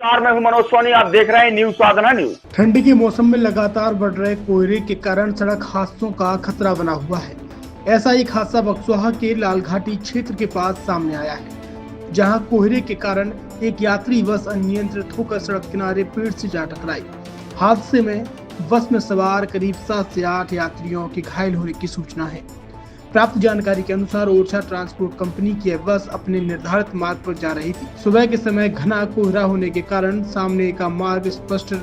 मैं हूं मनोज सोनी, आप देख रहे हैं न्यूज साधना न्यूज। ठंडी के मौसम में लगातार बढ़ रहे कोहरे के कारण सड़क हादसों का खतरा बना हुआ है। ऐसा एक हादसा बक्सवाहा के लालघाटी क्षेत्र के पास सामने आया है, जहां कोहरे के कारण एक यात्री बस अनियंत्रित होकर सड़क किनारे पेड़ से जा टकराई। हादसे में बस में सवार करीब 7 से 8 यात्रियों के घायल होने की सूचना है। प्राप्त जानकारी के अनुसार ओरछा ट्रांसपोर्ट कंपनी की यह बस अपने निर्धारित मार्ग पर जा रही थी। सुबह के समय घना कोहरा होने के कारण सामने का मार्ग स्पष्ट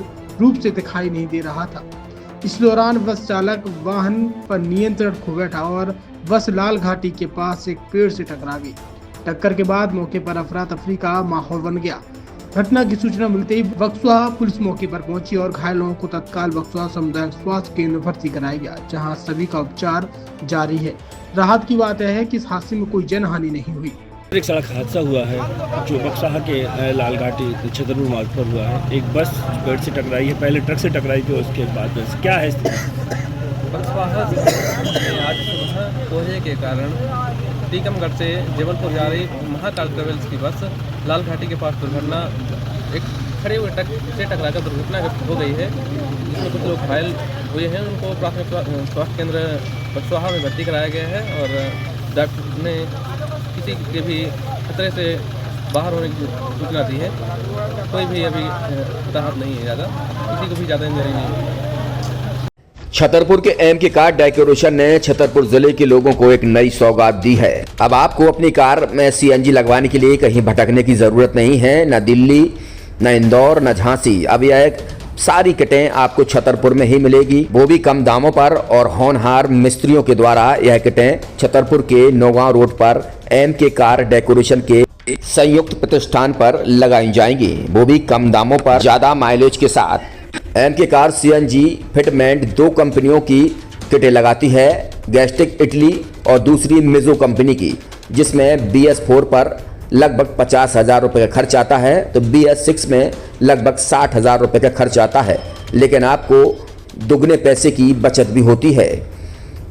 रूप से दिखाई नहीं दे रहा था। इस दौरान बस चालक वाहन पर नियंत्रण खो बैठा और बस लालघाटी के पास एक पेड़ से टकरा गई। टक्कर के बाद मौके पर अफरा तफरी का माहौल बन गया। घटना की सूचना मिलते ही बक्सवाहा पुलिस मौके पर पहुंची और घायलों को तत्काल बक्सवाहा सामुदायिक स्वास्थ्य केंद्र में भर्ती कराया गया, जहां सभी का उपचार जारी है। राहत की बात है कि इस हादसे में कोई जनहानि नहीं हुई। एक सड़क हादसा हुआ है जो बक्सवाहा के लालघाटी छतरपुर मार्ग पर हुआ है। एक बस पेड़ से टकराई है, पहले ट्रक से टकराई थी, उसके बाद बस क्या है बक्सवाहा आज सुबह कोहरे के कारण टीकमगढ़ से जबलपुर जा रही महाकाल ट्रेवल्स की बस लालघाटी के पास दुर्घटना एक खड़े हुए ट्रक से टकराकर दुर्घटना हो गई है, जिसमें कुछ लोग घायल हुए हैं। उनको प्राथमिक स्वास्थ्य केंद्र बक्सवाहा में भर्ती कराया गया है और डॉक्टर ने किसी के भी खतरे से बाहर होने की सूचना दी है। कोई भी अभी राहत नहीं है, ज़्यादा किसी को भी ज़्यादा इंजरी नहीं है। छतरपुर के एमके कार डेकोरेशन ने छतरपुर जिले के लोगों को एक नई सौगात दी है। अब आपको अपनी कार में सीएनजी लगवाने के लिए कहीं भटकने की जरूरत नहीं है, न दिल्ली, न इंदौर, न झांसी। अब यह सारी किटें आपको छतरपुर में ही मिलेगी, वो भी कम दामों पर। और होनहार मिस्त्रियों के द्वारा यह किटें छतरपुर के नौगांव रोड पर एमके कार डेकोरेशन के संयुक्त प्रतिष्ठान पर लगाई जाएंगी, वो भी कम दामों पर, ज्यादा माइलेज के साथ। एमके कार सीएनजी फिटमेंट 2 कंपनियों की किटें लगाती है, गैस्टिक इटली और दूसरी मिजो कंपनी की, जिसमें BS4 पर लगभग 50,000 रुपये का खर्च आता है, तो BS6 में लगभग 60,000 रुपये का खर्च आता है। लेकिन आपको दुगने पैसे की बचत भी होती है।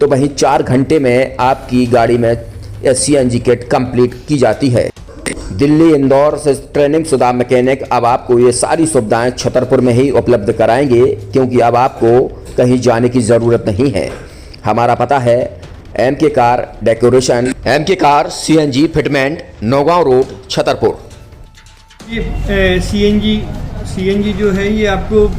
तो वहीं 4 घंटे में आपकी गाड़ी में सीएनजी किट कंप्लीट की जाती है। दिल्ली, इंदौर से ट्रेनिंग शुदा मैकेनिक अब आपको ये सारी सुविधाएं छतरपुर में ही उपलब्ध कराएंगे, क्योंकि अब आपको कहीं जाने की ज़रूरत नहीं है। हमारा पता है MK car decoration, MK car CNG fitment, Naugaon road, Chhatarpur. ये सीएनजी जो है ये आपको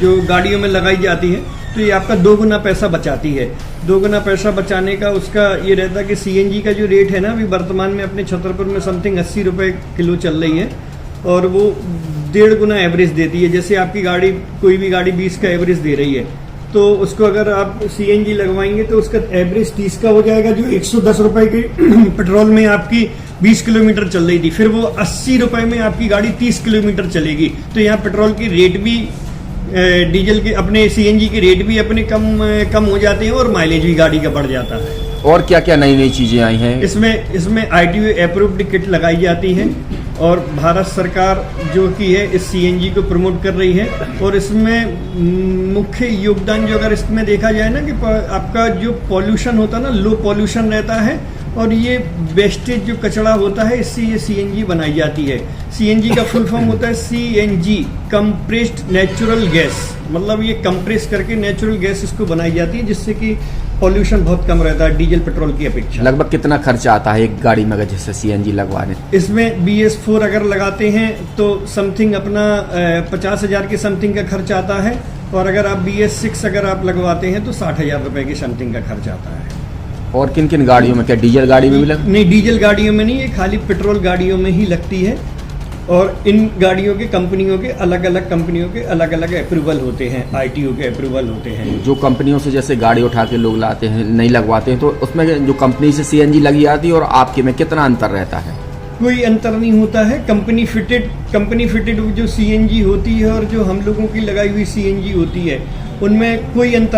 जो गाड़ियों में लगाई जाती है, तो ये आपका 2 गुना पैसा बचाती है। 2 गुना पैसा बचाने का उसका ये रहता है कि सीएनजी का जो रेट है ना, अभी वर्तमान में अपने छतरपुर में समथिंग 80 रुपये किलो चल रही है, और वो 1.5 गुना एवरेज देती है। जैसे आपकी गाड़ी, कोई भी गाड़ी 20 का एवरेज दे रही है, तो उसको अगर आप सीएनजी लगवाएंगे तो उसका एवरेज 30 का हो जाएगा। जो 110 रुपये के पेट्रोल में आपकी 20 किलोमीटर चल रही थी, फिर वो 80 रुपये में आपकी गाड़ी 30 किलोमीटर चलेगी। तो यहाँ पेट्रोल की रेट भी, डीजल के, अपने सीएनजी के रेट भी अपने कम हो जाते हैं और माइलेज भी गाड़ी का बढ़ जाता है। और क्या क्या नई नई चीजें आई हैं? इसमें ITO अप्रूव्ड किट लगाई जाती है, और भारत सरकार जो की है इस सीएनजी को प्रमोट कर रही है। और इसमें मुख्य योगदान जो अगर इसमें देखा जाए ना, कि आपका जो पॉल्यूशन होता है ना, लो पॉल्यूशन रहता है, और ये वेस्टेज जो कचरा होता है, इससे ये सीएनजी बनाई जाती है। सीएनजी का फुल फॉर्म होता है CNG, कंप्रेस्ड नेचुरल गैस। मतलब ये कंप्रेस करके नेचुरल गैस इसको बनाई जाती है, जिससे कि पॉल्यूशन बहुत कम रहता है डीजल पेट्रोल की अपेक्षा। लगभग कितना खर्चा आता है एक गाड़ी में जैसे सीएनजी लगवाने? इसमें BS4 अगर लगाते हैं तो समथिंग अपना 50,000 के समथिंग का खर्च आता है, और अगर आप BS6 अगर आप लगवाते हैं तो 60,000 रुपये की समथिंग का खर्च आता है। और किन किन गाड़ियों में, क्या डीजल गाड़ी में भी नहीं, डीजल गाड़ियों में नहीं, ये खाली पेट्रोल गाड़ियों में ही लगती है। और इन गाड़ियों के कंपनियों के अलग अलग अप्रूवल होते हैं, ITO के अप्रूवल होते हैं। जो कंपनियों से जैसे गाड़ी उठा के लोग लाते हैं, नहीं लगवाते हैं, तो उसमें जो कंपनी से सीएनजी लगी आती है और आपके में कितना अंतर रहता है? कोई अंतर नहीं होता है। कंपनी फिटेड जो सीएनजी होती है और जो हम लोगों की लगाई हुई सीएनजी होती है, उनमें कोई अंतर